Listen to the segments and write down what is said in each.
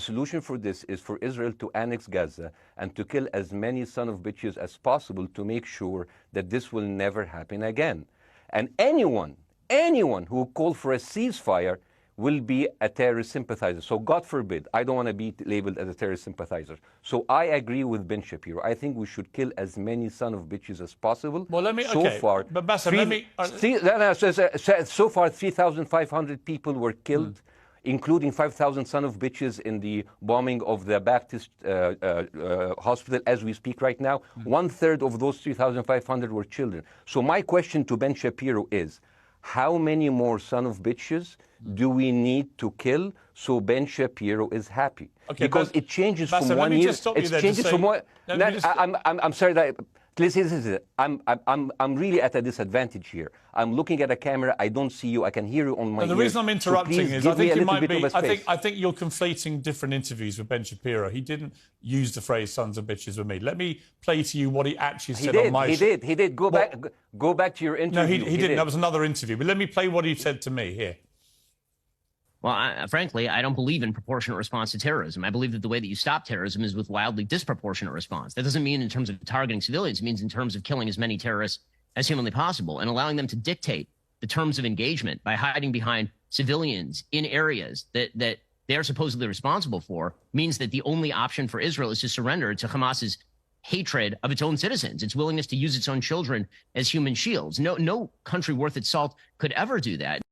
the solution for this is for Israel to annex Gaza and to kill as many son of bitches as possible to make sure that this will never happen again. And anyone who call for a ceasefire will be a terrorist sympathizer. So God forbid, I don't want to be labeled as a terrorist sympathizer. So I agree with Ben Shapiro. I think we should kill as many son of bitches as possible. Well, let me, so okay, far, but Bassam, so far 3,500 people were killed, including 5,000 son of bitches in the bombing of the Baptist hospital as we speak right now. 1/3 of those 3,500 were children. So my question to Ben Shapiro is, how many more son of bitches do we need to kill so Ben Shapiro is happy? Okay, because it changes Bassam, from 1 year. It changes from one. I'm sorry that. Listen, I'm really at a disadvantage here. I'm looking at a camera. I don't see you. I can hear you on my ears. The reason I'm interrupting so is I think you might be. I think you're conflating different interviews with Ben Shapiro. He didn't use the phrase "sons of bitches" with me. Let me play to you what he actually said on my show. He did. Go back to your interview. No, he didn't. That was another interview. But let me play what he said to me here. Well, frankly, I don't believe in proportionate response to terrorism. I believe that the way that you stop terrorism is with wildly disproportionate response. That doesn't mean in terms of targeting civilians. It means in terms of killing as many terrorists as humanly possible and allowing them to dictate the terms of engagement by hiding behind civilians in areas that they are supposedly responsible for means that the only option for Israel is to surrender to Hamas's hatred of its own citizens, its willingness to use its own children as human shields. No country worth its salt could ever do that.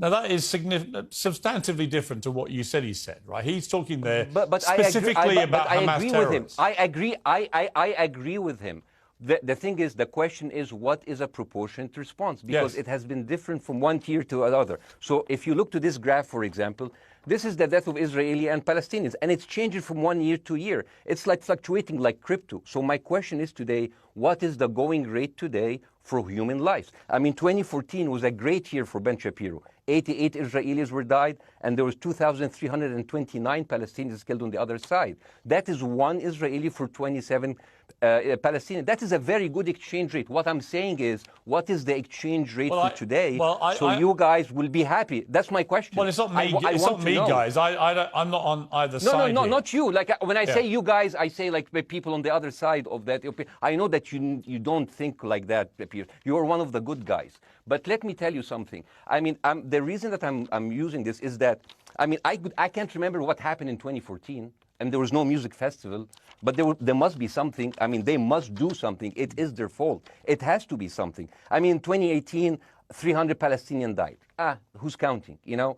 Now, that is substantively different to what you said he said, right? He's talking there but specifically about Hamas terrorists. I agree with him. The thing is, the question is, what is a proportionate response? Because it has been different from one tier to another. So if you look to this graph, for example, this is the death of Israeli and Palestinians, and it's changing from 1 year to year. It's like fluctuating like crypto. So my question is today, what is the going rate today for human lives? I mean, 2014 was a great year for Ben Shapiro. 88 Israelis were died, and there was 2,329 Palestinians killed on the other side. That is one Israeli for 27 Palestinians. That is a very good exchange rate. What I'm saying is, what is the exchange rate for today? So you guys will be happy. That's my question. Well, it's not me, guys. I'm not on either side. No, not you. Like when I say you guys, I say like the people on the other side of that. I know that you don't think like that, Pierre. You're one of the good guys. But let me tell you something. I mean, the reason that I'm using this is that, I mean, I can't remember what happened in 2014, and there was no music festival, but there must be something. I mean, they must do something. It is their fault. It has to be something. I mean, 2018, 300 Palestinians died. Who's counting, you know?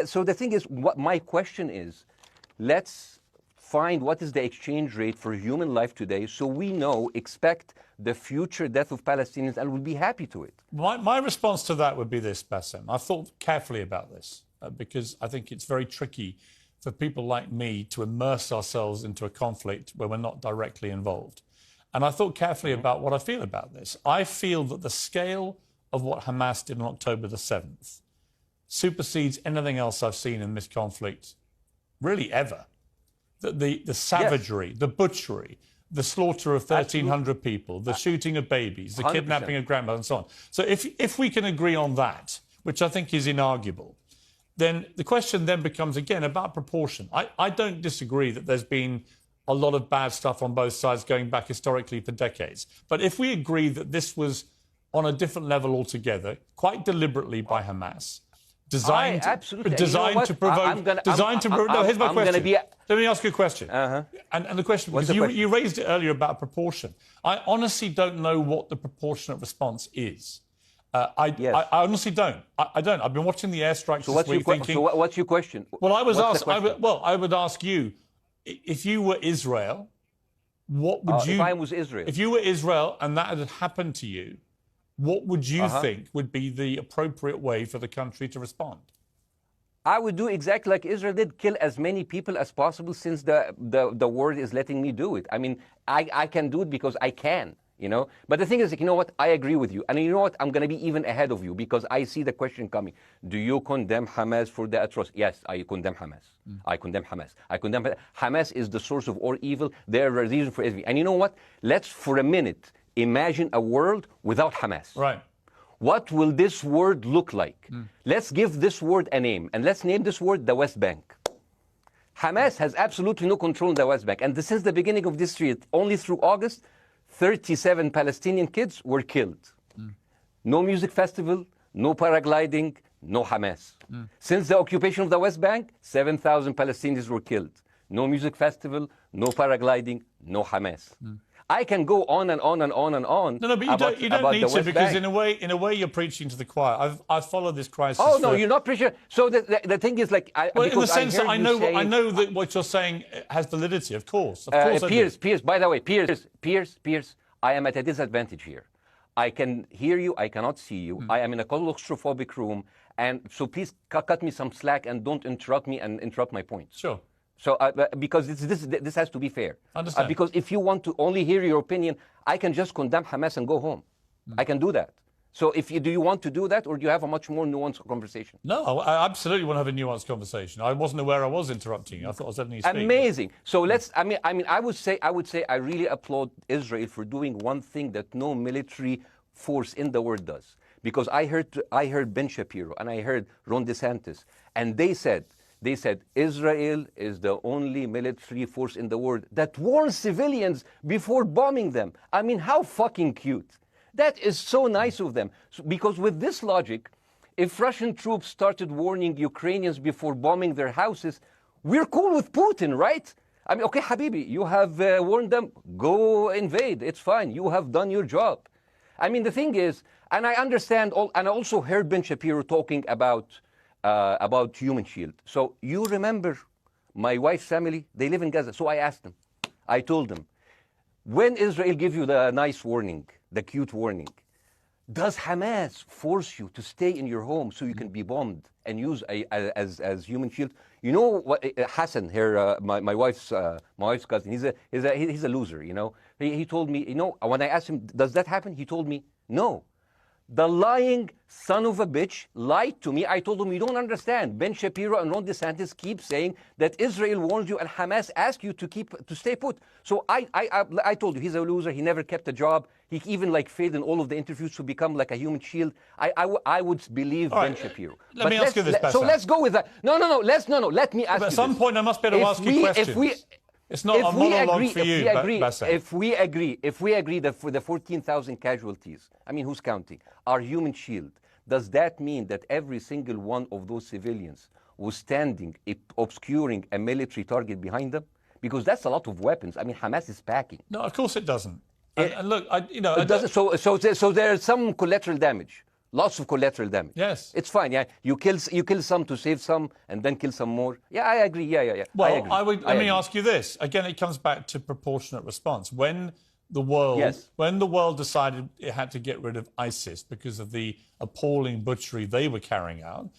So the thing is, what my question is, let's find what is the exchange rate for human life today so we expect the future death of Palestinians and we'll be happy to it. My response to that would be this, Bassam. I've thought carefully about this because I think it's very tricky for people like me to immerse ourselves into a conflict where we're not directly involved. And I thought carefully about what I feel about this. I feel that the scale of what Hamas did on October the 7th supersedes anything else I've seen in this conflict, really ever. The savagery, the butchery, the slaughter of 1,300 people, the shooting of babies, the 100%. Kidnapping of grandmothers and so on. So if we can agree on that, which I think is inarguable, then the question then becomes, again, about proportion. I don't disagree that there's been a lot of bad stuff on both sides going back historically for decades. But if we agree that this was on a different level altogether, quite deliberately by Hamas, designed to provoke... No, here's my question. Let me ask you a question. And the question, because you raised it earlier about proportion. I honestly don't know what the proportionate response is. I honestly don't. I don't. I've been watching the airstrikes this week thinking... So what's your question? Well, I would ask you, if you were Israel, what would you... If I was Israel? If you were Israel and that had happened to you, what would you think would be the appropriate way for the country to respond? I would do exactly like Israel did, kill as many people as possible since the world is letting me do it. I mean, I can do it because I can, you know. But the thing is, you know what, I agree with you. And you know what, I'm going to be even ahead of you because I see the question coming. Do you condemn Hamas for the atrocity? Yes, I condemn Hamas. I condemn Hamas. Hamas is the source of all evil. They're a reason for everything. And you know what, let's for a minute imagine a world without Hamas. Right. What will this world look like? Let's give this word a name, and let's name this word the West Bank. Hamas has absolutely no control in the West Bank. And since the beginning of this year, only through August, 37 Palestinian kids were killed. No music festival, no paragliding, no Hamas. Since the occupation of the West Bank, 7,000 Palestinians were killed. No music festival, no paragliding, no Hamas. I can go on and on and on and on. No, but you don't need to, because in a way you're preaching to the choir. I've followed this crisis. Oh no, you're not preaching. So the thing is, like, in the sense that I know that what you're saying has validity. Of course, Piers. By the way, Piers. I am at a disadvantage here. I can hear you. I cannot see you. I am in a claustrophobic room, and so please cut me some slack and don't interrupt me and interrupt my points. Sure. So, because this has to be fair. Understand. Because if you want to only hear your opinion, I can just condemn Hamas and go home. I can do that. So, do you want to do that, or do you have a much more nuanced conversation? No, I absolutely want to have a nuanced conversation. I wasn't aware I was interrupting you. I thought I was letting you speak. Amazing. So I would say I really applaud Israel for doing one thing that no military force in the world does. Because I heard Ben Shapiro and I heard Ron DeSantis, and they said Israel is the only military force in the world that warns civilians before bombing them. I mean, how fucking cute. That is so nice of them. Because with this logic, if Russian troops started warning Ukrainians before bombing their houses, we're cool with Putin, right? I mean, okay, Habibi, you have warned them, go invade. It's fine. You have done your job. I mean, the thing is, and I understand, and I also heard Ben Shapiro talking about Human Shield. So you remember my wife's family, they live in Gaza. So I asked them, I told them, when Israel gives you the nice warning, the cute warning, does Hamas force you to stay in your home so you can be bombed and use as Human Shield? You know what, Hassan here, my wife's cousin, he's a loser, you know. He told me, you know, when I asked him, does that happen? He told me, no. The lying son of a bitch lied to me. I told him, you don't understand. Ben Shapiro and Ron DeSantis keep saying that Israel warned you and Hamas asked you to stay put. So I told you, he's a loser. He never kept a job. He even failed in all of the interviews to become like a Human Shield. I would believe Ben Shapiro. Let me ask you this, Bassam. So let's go with that. No. Let me ask you At some point, I must be able to ask you questions. It's not a monologue for you, Bassam. If we agree that for the 14,000 casualties, I mean, who's counting, are Human Shield, does that mean that every single one of those civilians was standing, obscuring a military target behind them? Because that's a lot of weapons. I mean, Hamas is packing. No, of course it doesn't. And look, it doesn't. So there's some collateral damage. Lots of collateral damage. Yes. It's fine, yeah. You kill some to save some and then kill some more. Yeah, I agree. Yeah. Well, let me ask you this. Again, it comes back to proportionate response. When the world decided it had to get rid of ISIS because of the appalling butchery they were carrying out,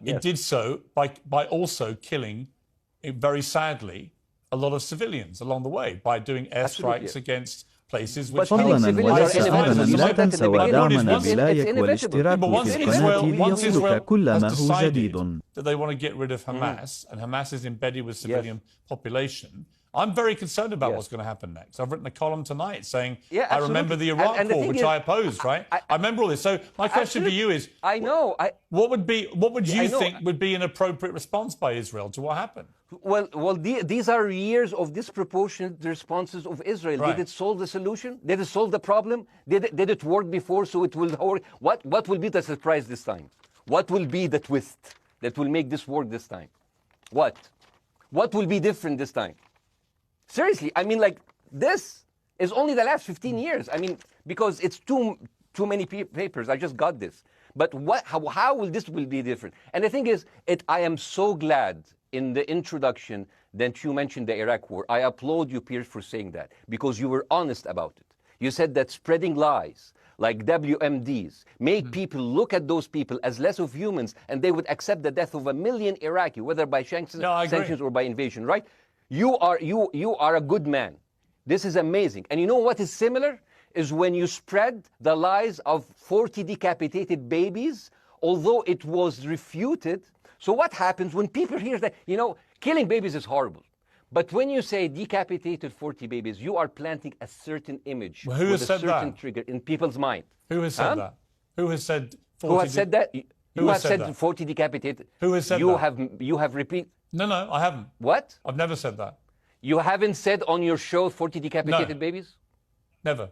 it did so by also killing, very sadly, a lot of civilians along the way by doing airstrikes against places which فضلا واستعانا لا تنسى ودعمنا بلايك والاشتراك في القناة ليصلك كل ما هو جديد. That they want to get rid of Hamas, and Hamas is embedded with civilian population. I'm very concerned about what's going to happen next. I've written a column tonight saying, I remember the Iraq war, which I opposed, right? I remember all this. So my question to you is, what would you think would be an appropriate response by Israel to what happened? Well, these are years of disproportionate responses of Israel. Right. Did it solve the solution? Did it solve the problem? Did it work before, so it will work? What will be the surprise this time? What will be the twist that will make this work this time? What will be different this time? Seriously, I mean, this is only the last 15 years. I mean, because it's too many papers. I just got this. But how will this be different? And the thing is, I am so glad in the introduction that you mentioned the Iraq war. I applaud you, Piers, for saying that, because you were honest about it. You said that spreading lies like WMDs make people look at those people as less of humans, and they would accept the death of 1 million Iraqi, whether by sanctions or by invasion, right? You are a good man. This is amazing. And you know what is similar? Is when you spread the lies of 40 decapitated babies, although it was refuted. So what happens when people hear that, killing babies is horrible. But when you say decapitated 40 babies, you are planting a certain image with a certain trigger in people's mind. Who has said that? Who has said 40? Who has said that? You have said 40 decapitated. Who has said that? You have repeated. No, I haven't. What? I've never said that. You haven't said on your show 40 decapitated babies? Never.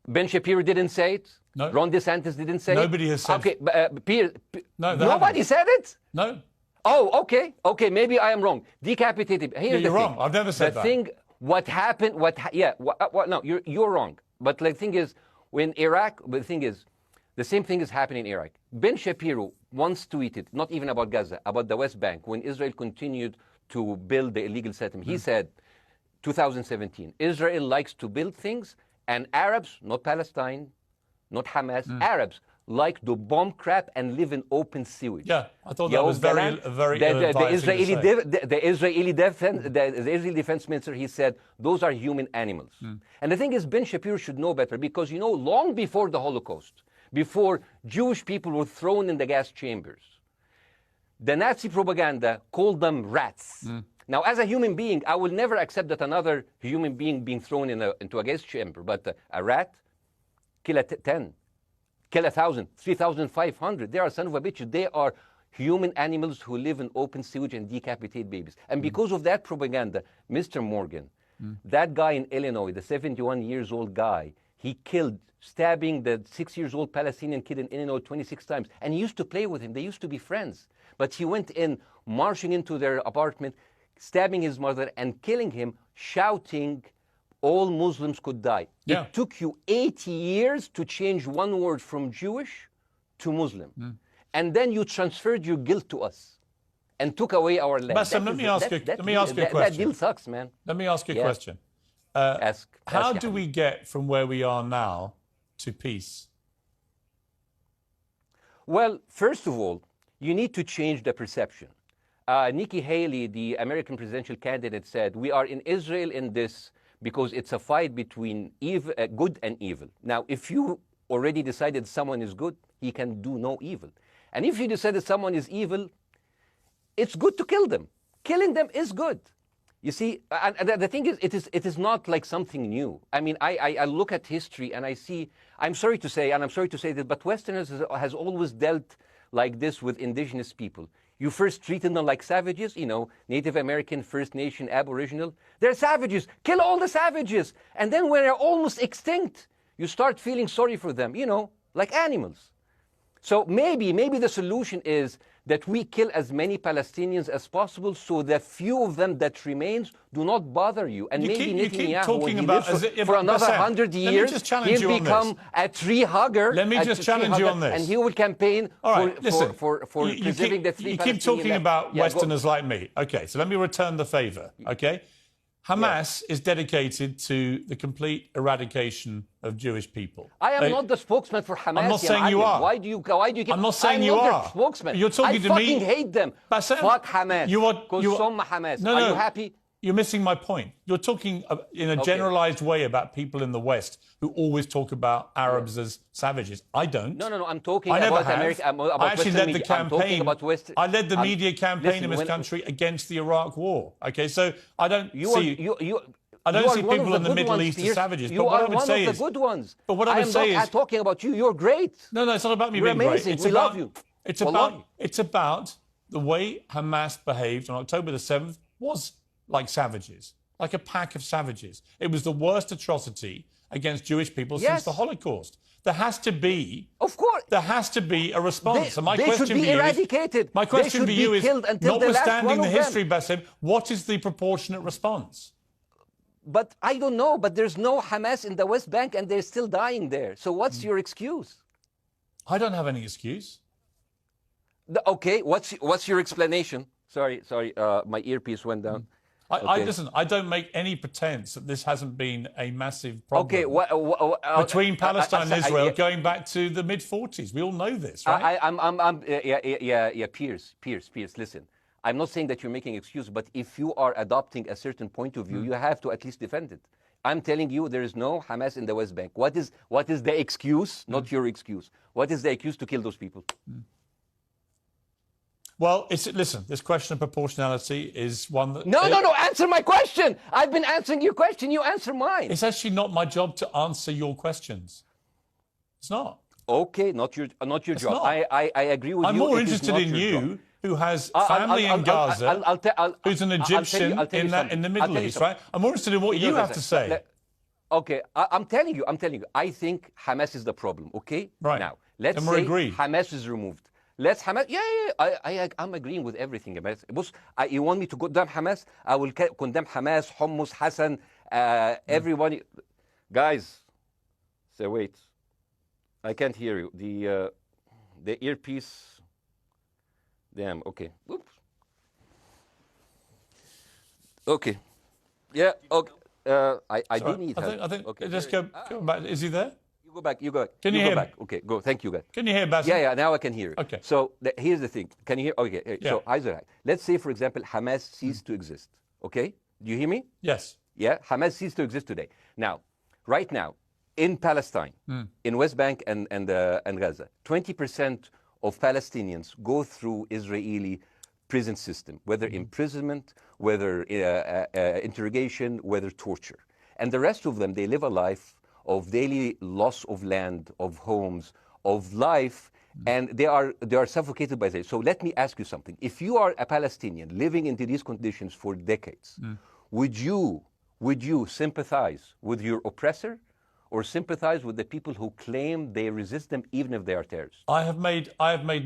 Ben Shapiro didn't say it? No. Ron DeSantis didn't say Nobody it? has said it. Okay, no, nobody said it? No. Oh, okay. Okay, maybe I am wrong. Decapitated. Here's you're the wrong. thing. I've never said the that. Thing, what happened, no, you're wrong. But the thing is, when Iraq, the thing is, the same thing is happening in Iraq. Ben Shapiro once tweeted, not even about Gaza, about the West Bank, when Israel continued to build the illegal settlement. He said, 2017, Israel likes to build things, and Arabs, not Palestine, not Hamas, Arabs like to bomb crap and live in open sewage. Yeah, I thought that was very the Israeli defense minister, he said, those are human animals. And the thing is, Ben Shapiro should know better because, you know, long before the Holocaust, before Jewish people were thrown in the gas chambers, the Nazi propaganda called them rats. Now, as a human being, I will never accept that another human being being thrown into a gas chamber, but a rat, kill 10, kill 1,000, 3,500. They are son of a bitch. They are human animals who live in open sewage and decapitate babies. And because of that propaganda, Mr. Morgan, that guy in Illinois, the 71-years-old guy, he killed, stabbing the 6-year-old Palestinian kid in Illinois 26 times. And he used to play with him. They used to be friends. But he went in, marching into their apartment, stabbing his mother and killing him, shouting, all Muslims could die. Yeah. It took you 80 years to change one word from Jewish to Muslim. And then you transferred your guilt to us and took away our land. Bassam, let me ask you a question. That deal sucks, man. Let me ask you a question. How do we get from where we are now to peace? Well, first of all, you need to change the perception. Nikki Haley, the American presidential candidate, said, we are in Israel in this because it's a fight between good and evil. Now, if you already decided someone is good, he can do no evil. And if you decide that someone is evil, it's good to kill them. Killing them is good. You see, and the thing is, it is not like something new. I mean, I look at history and I see, I'm sorry to say this, but Westerners has always dealt like this with indigenous people. You first treated them like savages, you know, Native American, First Nation, Aboriginal. They're savages. Kill all the savages. And then when they're almost extinct, you start feeling sorry for them, you know, like animals. So maybe the solution is that we kill as many Palestinians as possible so the few of them that remains do not bother you. And maybe Netanyahu, when he lives for another 100 years, he'll become a tree hugger. Let me just challenge you on this. And he will campaign for preserving the three Palestinian. You keep talking about Westerners like me. Okay, so let me return the favor, okay? Hamas is dedicated to the complete eradication of Jewish people. I am not the spokesman for Hamas. I'm not saying you are. Why do you keep... I'm not saying you are. Their spokesman. You're talking to me. I fucking hate them. Bassam, fuck Hamas. Hamas. No, are you happy? You're missing my point. You're talking in a generalized way about people in the West who always talk about Arabs as savages. I don't. No. I'm talking about America. I actually led the campaign. I led the media campaign in this country against the Iraq War. Okay, so I don't see. I don't see people in the Middle East as savages. You are one of the good ones. But what I would say is, I'm talking about you. You're great. No, it's not about me being amazing. great. We love you. It's about the way Hamas behaved on October the 7th was like savages, like a pack of savages. It was the worst atrocity against Jewish people since the Holocaust. There has to be, of course, there has to be a response. They should be eradicated. My question to you is, notwithstanding the history, Bassam, what is the proportionate response? But I don't know. But there's no Hamas in the West Bank, and they're still dying there. So what's your excuse? I don't have any excuse. Okay, what's your explanation? Sorry, my earpiece went down. Listen, I don't make any pretense that this hasn't been a massive problem between Palestine and Israel going back to the mid-40s. We all know this, right? Pierce, listen. I'm not saying that you're making excuses, but if you are adopting a certain point of view, you have to at least defend it. I'm telling you, there is no Hamas in the West Bank. What is the excuse? Not your excuse. What is the excuse to kill those people? Well, listen, this question of proportionality is one that... No, answer my question. I've been answering your question. You answer mine. It's actually not my job to answer your questions. It's not. Okay, not your job. I agree with you. I'm more interested in you who has family in Gaza, who's an Egyptian in the Middle East, right? I'm more interested in what you have to say. Okay, I'm telling you. I think Hamas is the problem, okay? Right. Now, let's say agreed. Hamas is removed. Let's Hamas, I'm agreeing with everything. You want me to condemn Hamas? I will condemn Hamas, Hummus, Hassan, everyone. Guys, so wait. I can't hear you. The earpiece. Damn, okay. Oops. Okay. Yeah, okay. I do need help. I think okay. Just go back. Is he there? You go back. Can you hear back? me? Okay, go. Thank you, guys. Can you hear Bassam? Yeah, now I can hear you. Okay. So here's the thing. Can you hear? Okay. Yeah. So, let's say, for example, Hamas ceased to exist. Okay? Do you hear me? Yes. Yeah, Hamas ceased to exist today. Now, right now, in Palestine, in West Bank and Gaza, 20% of Palestinians go through Israeli prison system, whether imprisonment, whether interrogation, whether torture. And the rest of them, they live a life of daily loss of land, of homes, of life, and they are suffocated by this. So let me ask you something. If you are a Palestinian living into these conditions for decades, would you sympathize with your oppressor, or sympathize with the people who claim they resist them even if they are terrorists? I have made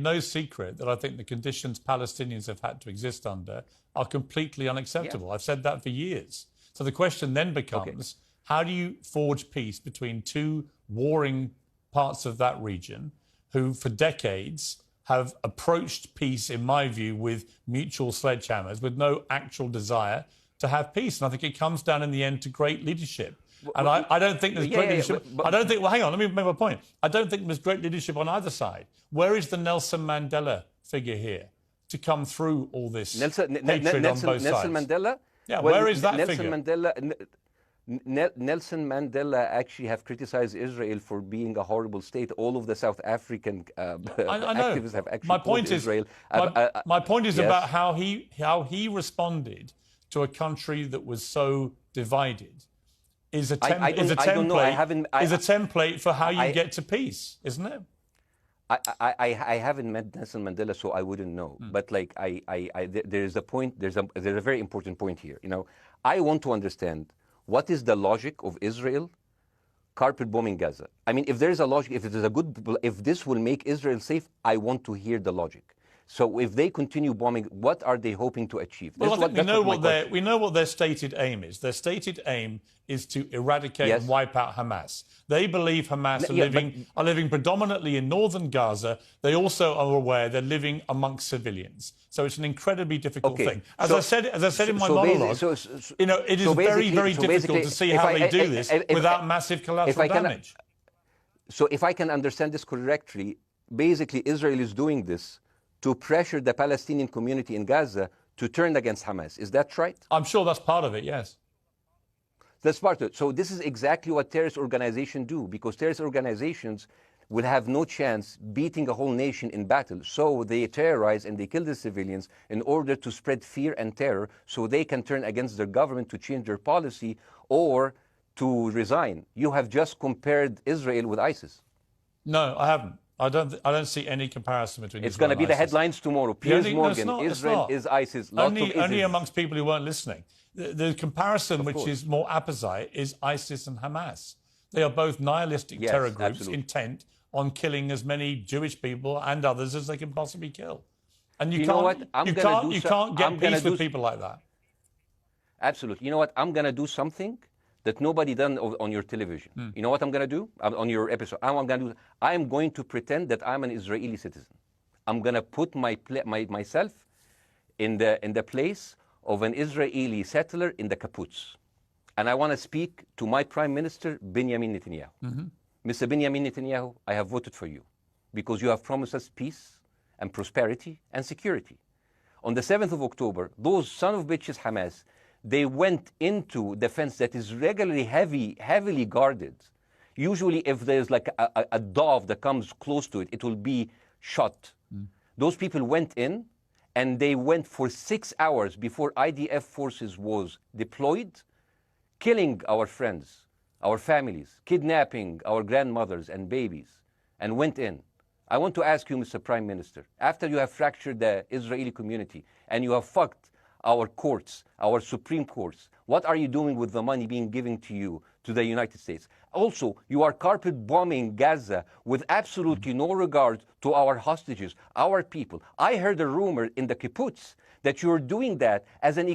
no secret that I think the conditions Palestinians have had to exist under are completely unacceptable. Yeah. I've said that for years. So the question then becomes, how do you forge peace between two warring parts of that region who for decades have approached peace, in my view, with mutual sledgehammers, with no actual desire to have peace? And I think it comes down in the end to great leadership. And I don't think there's great leadership. I don't think, well, hang on, let me make my point. I don't think there's great leadership on either side. Where is the Nelson Mandela figure here to come through all this hatred on both sides? Nelson Mandela? Yeah, where is that figure? Nelson Mandela actually have criticized Israel for being a horrible state. All of the South African activists have actually called Israel. My point is about how he responded to a country that was so divided. Is a template for how you get to peace, isn't it? I haven't met Nelson Mandela, so I wouldn't know. But like there's a point. There's a very important point here. You know, I want to understand what is the logic of Israel carpet bombing Gaza. I mean, if there is a logic, if this will make Israel safe, I want to hear the logic. So if they continue bombing, what are they hoping to achieve? Well, I think we know what their stated aim is. Their stated aim is to eradicate and wipe out Hamas. They believe Hamas are living predominantly in northern Gaza. They also are aware they're living amongst civilians. So it's an incredibly difficult thing. As I said in my monologue, it is very, very difficult to see how they do this without massive collateral damage. So if I can understand this correctly, basically Israel is doing this to pressure the Palestinian community in Gaza to turn against Hamas. Is that right? I'm sure that's part of it, yes. That's part of it. So this is exactly what terrorist organizations do, because terrorist organizations will have no chance beating a whole nation in battle. So they terrorize and they kill the civilians in order to spread fear and terror so they can turn against their government to change their policy or to resign. You have just compared Israel with ISIS. No, I haven't. I don't see any comparison between It's going to be the headlines tomorrow. Piers Morgan, Israel is ISIS. Only amongst people who weren't listening. The comparison, which is more apposite, is ISIS and Hamas. They are both nihilistic terror groups intent on killing as many Jewish people and others as they can possibly kill. And you can't get peace with people like that. Absolutely. You know what? I'm going to do something that nobody done on your television. You know what I'm going to do on your episode? I'm going to pretend that I'm an Israeli citizen. I'm going to put myself in the place of an Israeli settler in the kibbutz. And I want to speak to my Prime Minister, Benjamin Netanyahu. Mr. Benjamin Netanyahu, I have voted for you because you have promised us peace and prosperity and security. On the 7th of October, those son of bitches Hamas, they went into the fence that is regularly heavily guarded. Usually if there's like a dove that comes close to it, it will be shot. Those people went in and they went for 6 hours before IDF forces was deployed, killing our friends, our families, kidnapping our grandmothers and babies, and went in. I want to ask you, Mr. Prime Minister, after you have fractured the Israeli community and you have fucked our courts, our Supreme Courts, what are you doing with the money being given to you, to the United States? Also, you are carpet bombing Gaza with absolutely no regard to our hostages, our people. I heard a rumor in the kibbutz that you're doing that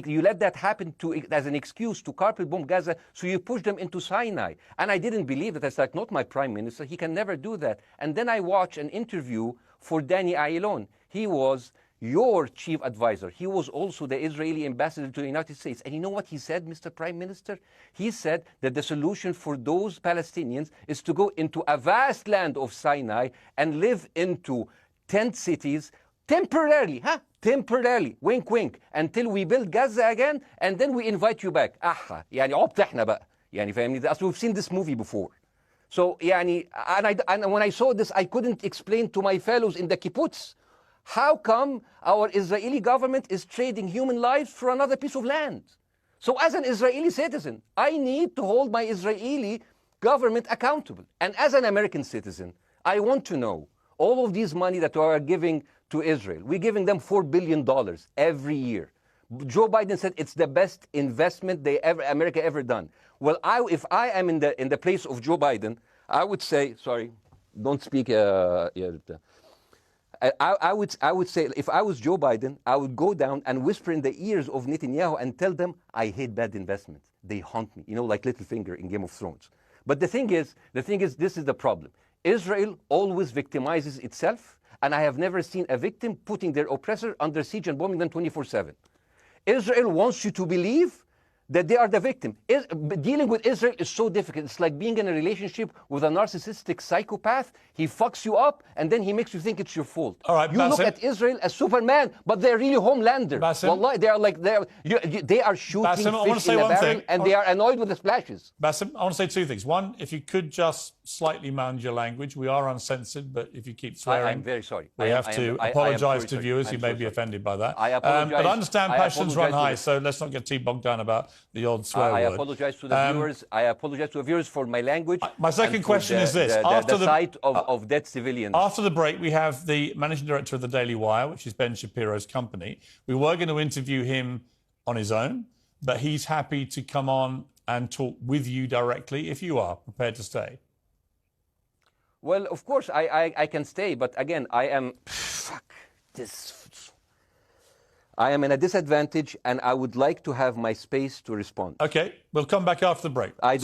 you let that happen as an excuse to carpet bomb Gaza, so you push them into Sinai. And I didn't believe that. It's like, not my prime minister, he can never do that. And then I watched an interview for Danny Ayalon. He was your chief advisor. He was also the Israeli ambassador to the United States. And you know what he said, Mr. Prime Minister? He said that the solution for those Palestinians is to go into a vast land of Sinai and live into tent cities temporarily, temporarily, wink wink, until we build Gaza again, and then we invite you back. يعني عبط احنا بقى. يعني فاهمني؟ We've seen this movie before. So يعني, and when I saw this, I couldn't explain to my fellows in the kibbutz, how come our Israeli government is trading human lives for another piece of land? So as an Israeli citizen, I need to hold my Israeli government accountable. And as an American citizen, I want to know all of these money that we are giving to Israel. We're giving them $4 billion every year. Joe Biden said it's the best investment America ever done. Well, if I am in the place of Joe Biden, I would say, sorry, don't speak. I would say, if I was Joe Biden, I would go down and whisper in the ears of Netanyahu and tell them, I hate bad investments. They haunt me, like Littlefinger in Game of Thrones. But the thing is, this is the problem. Israel always victimizes itself, and I have never seen a victim putting their oppressor under siege and bombing them 24/7. Israel wants you to believe that they are the victim. Dealing with Israel is so difficult. It's like being in a relationship with a narcissistic psychopath. He fucks you up, and then he makes you think it's your fault. All right, you Bassam, look at Israel as Superman, but they're really homelanders. Wallahi, they are shooting Bassam, fish in a barrel, and they are annoyed with the splashes. Bassam, I want to say two things. One, if you could just slightly mind your language. We are uncensored, but if you keep swearing, I'm very sorry. We have to apologise to viewers who may be offended by that. I apologise. But I understand passions run high, so let's not get too bogged down about the odd swear word. I apologise to the viewers. I apologise to the viewers for my language. My second question is this: after the sight of dead civilians. After the break, we have the managing director of the Daily Wire, which is Ben Shapiro's company. We were going to interview him on his own, but he's happy to come on and talk with you directly if you are prepared to stay. Well, of course, I can stay, but again, I am in a disadvantage, and I would like to have my space to respond. Okay, we'll come back after the break. Because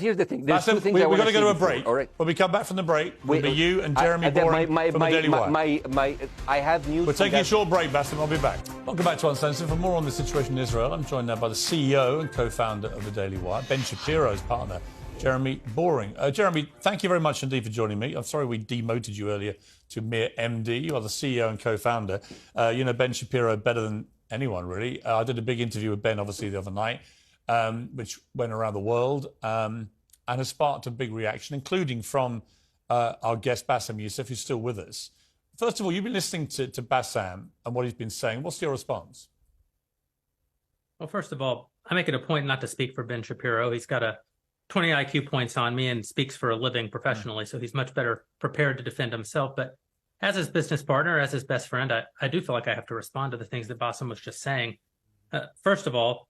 here's the thing. There's Bassam, two things we're going to go to a break. All right. When we come back from the break, it'll be you and Jeremy Boring from the Daily Wire. I have news. We're taking a short break, Bassam. I'll be back. Welcome back to Uncensored. For more on the situation in Israel, I'm joined now by the CEO and co-founder of the Daily Wire, Ben Shapiro's partner, Jeremy Boring. Jeremy, thank you very much indeed for joining me. I'm sorry we demoted you earlier to mere MD. You are the CEO and co-founder. You know Ben Shapiro better than anyone, really. I did a big interview with Ben, obviously, the other night, which went around the world and has sparked a big reaction, including from our guest, Bassam Youssef, who's still with us. First of all, you've been listening to Bassam and what he's been saying. What's your response? Well, first of all, I make it a point not to speak for Ben Shapiro. He's got a 20 IQ points on me and speaks for a living professionally, so he's much better prepared to defend himself. But as his business partner, as his best friend, I do feel like I have to respond to the things that Bassam was just saying. First of all,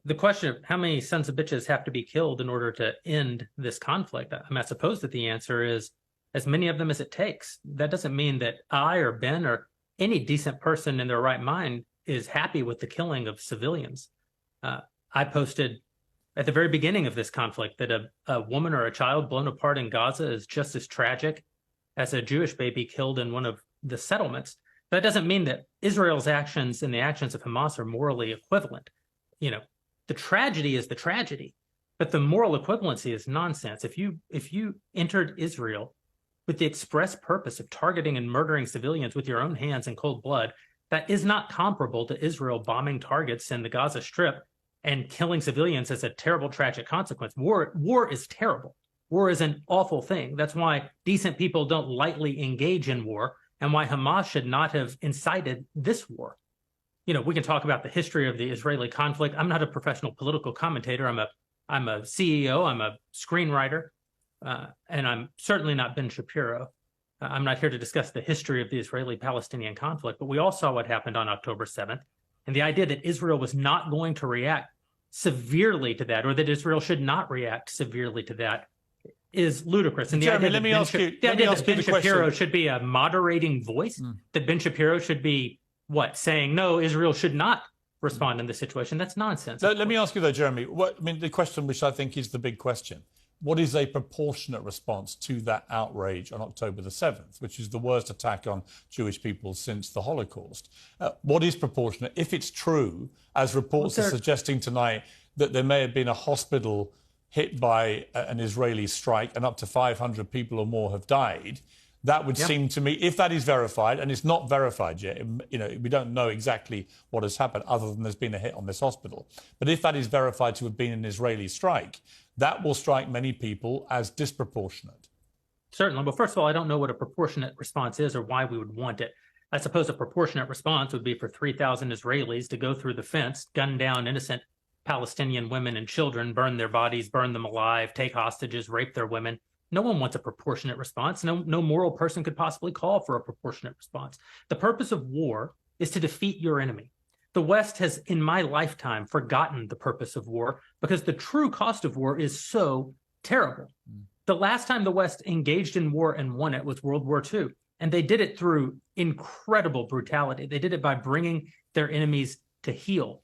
the question of how many sons of bitches have to be killed in order to end this conflict, I suppose that the answer is as many of them as it takes. That doesn't mean that I or Ben or any decent person in their right mind is happy with the killing of civilians. I posted at the very beginning of this conflict that a woman or a child blown apart in Gaza is just as tragic as a Jewish baby killed in one of the settlements. That doesn't mean that Israel's actions and the actions of Hamas are morally equivalent. You know, the tragedy is the tragedy, but the moral equivalency is nonsense. If you entered Israel with the express purpose of targeting and murdering civilians with your own hands in cold blood, that is not comparable to Israel bombing targets in the Gaza Strip and killing civilians as a terrible, tragic consequence. War is terrible. War is an awful thing. That's why decent people don't lightly engage in war, and why Hamas should not have incited this war. You know, we can talk about the history of the Israeli conflict. I'm not a professional political commentator. I'm a CEO. I'm a screenwriter. and I'm certainly not Ben Shapiro. I'm not here to discuss the history of the Israeli-Palestinian conflict, but we all saw what happened on October 7th. And the idea that Israel was not going to react severely to that, or that Israel should not react severely to that, is ludicrous. And Jeremy, let me ask you that Ben Shapiro should be a moderating voice, that Ben Shapiro should be, saying, no, Israel should not respond in this situation. That's nonsense. Let me ask you, though, Jeremy, the question which I think is the big question. What is a proportionate response to that outrage on October the 7th, which is the worst attack on Jewish people since the Holocaust? What is proportionate? If it's true, as reports are suggesting tonight, that there may have been a hospital hit by an Israeli strike and up to 500 people or more have died, that would seem to me, if that is verified, and it's not verified yet, we don't know exactly what has happened other than there's been a hit on this hospital. But if that is verified to have been an Israeli strike, that will strike many people as disproportionate. Certainly. Well, first of all, I don't know what a proportionate response is or why we would want it. I suppose a proportionate response would be for 3,000 Israelis to go through the fence, gun down innocent Palestinian women and children, burn their bodies, burn them alive, take hostages, rape their women. No one wants a proportionate response. No moral person could possibly call for a proportionate response. The purpose of war is to defeat your enemy. The West has, in my lifetime, forgotten the purpose of war because the true cost of war is so terrible. The last time the West engaged in war and won it was World War II, and they did it through incredible brutality. They did it by bringing their enemies to heel.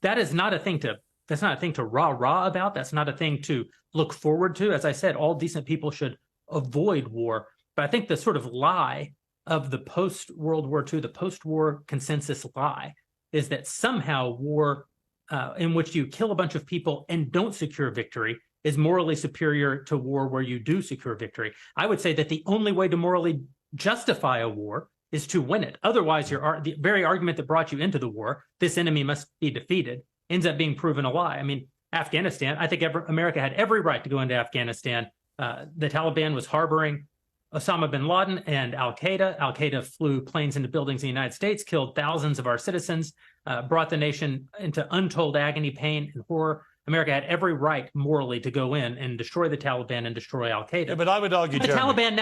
That is not a thing to That's not a thing to rah-rah about. That's not a thing to look forward to. As I said, all decent people should avoid war. But I think the sort of lie of the post-World War II, the post-war consensus lie, is that somehow war in which you kill a bunch of people and don't secure victory is morally superior to war where you do secure victory. I would say that the only way to morally justify a war is to win it. Otherwise, the very argument that brought you into the war, this enemy must be defeated, ends up being proven a lie. I mean, Afghanistan, I think America had every right to go into Afghanistan. The Taliban was harboring Osama bin Laden and al-Qaeda. Al-Qaeda flew planes into buildings in the United States, killed thousands of our citizens, brought the nation into untold agony, pain, and horror. America had every right morally to go in and destroy the Taliban and destroy al-Qaeda. Yeah, but I would argue, the Taliban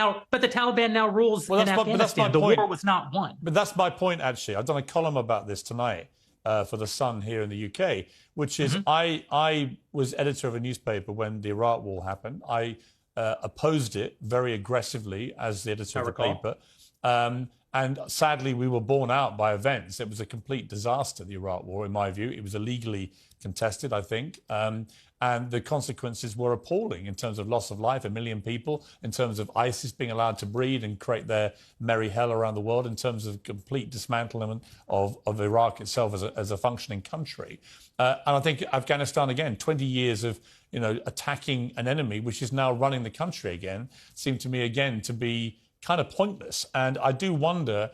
now rules in Afghanistan. The war was not won. But that's my point, actually. I've done a column about this tonight for The Sun here in the UK, which is I was editor of a newspaper when the Iraq war happened. I opposed it very aggressively as the editor of the paper. And sadly, we were borne out by events. It was a complete disaster, the Iraq war, in my view. It was illegally contested, I think. And the consequences were appalling in terms of loss of life, 1 million people, in terms of ISIS being allowed to breed and create their merry hell around the world, in terms of complete dismantlement of Iraq itself as a functioning country. And I think Afghanistan, again, 20 years of attacking an enemy, which is now running the country again, seemed to me, again, to be kind of pointless. And I do wonder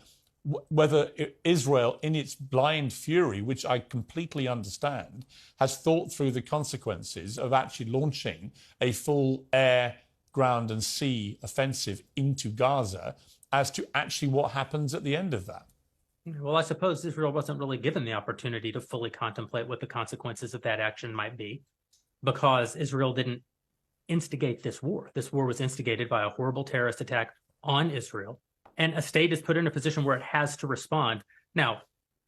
whether Israel, in its blind fury, which I completely understand, has thought through the consequences of actually launching a full air, ground and sea offensive into Gaza as to actually what happens at the end of that. Well, I suppose Israel wasn't really given the opportunity to fully contemplate what the consequences of that action might be, because Israel didn't instigate this war. This war was instigated by a horrible terrorist attack on Israel, and a state is put in a position where it has to respond. Now,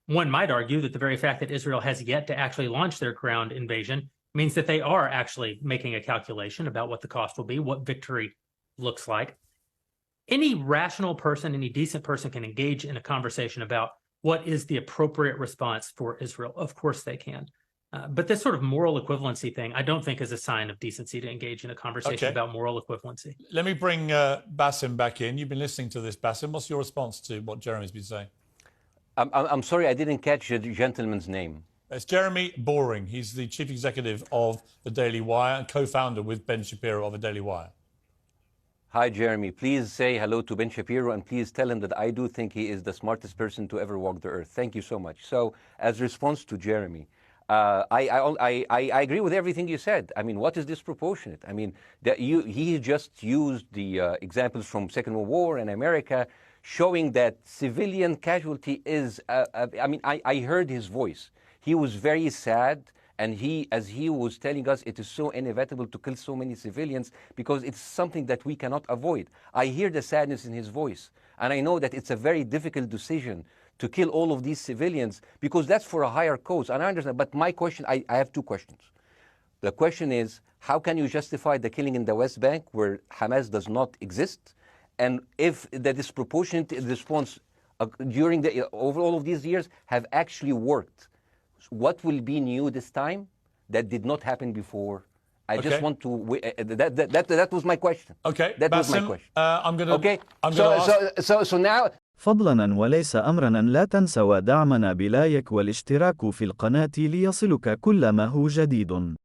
one might argue that the very fact that Israel has yet to actually launch their ground invasion means that they are actually making a calculation about what the cost will be, what victory looks like. Any rational person, any decent person can engage in a conversation about what is the appropriate response for Israel. Of course they can. But this sort of moral equivalency thing, I don't think is a sign of decency to engage in a conversation about moral equivalency. Let me bring Bassem back in. You've been listening to this, Bassem. What's your response to what Jeremy's been saying? I'm sorry, I didn't catch the gentleman's name. It's Jeremy Boring. He's the chief executive of the Daily Wire and co-founder with Ben Shapiro of the Daily Wire. Hi, Jeremy. Please say hello to Ben Shapiro, and please tell him that I do think he is the smartest person to ever walk the earth. Thank you so much. So, as a response to Jeremy, I agree with everything you said. I mean, what is disproportionate? I mean, he just used the examples from Second World War and America, showing that civilian casualty is, I heard his voice. He was very sad, And as he was telling us, it is so inevitable to kill so many civilians because it's something that we cannot avoid. I hear the sadness in his voice, and I know that it's a very difficult decision to kill all of these civilians because that's for a higher cause, and I understand. But my question, I have two questions. The question is, how can you justify the killing in the West Bank where Hamas does not exist? And if the disproportionate response during over all of these years have actually worked, what will be new this time that did not happen before? I just want to. That was my question. Okay, that Bassem, was my question. I'm gonna. Okay. I'm gonna So now. فضلاً وليس أمراً أن لا تنسوا دعمنا بلايك والاشتراك في القناة ليصلك كل ما هو جديد.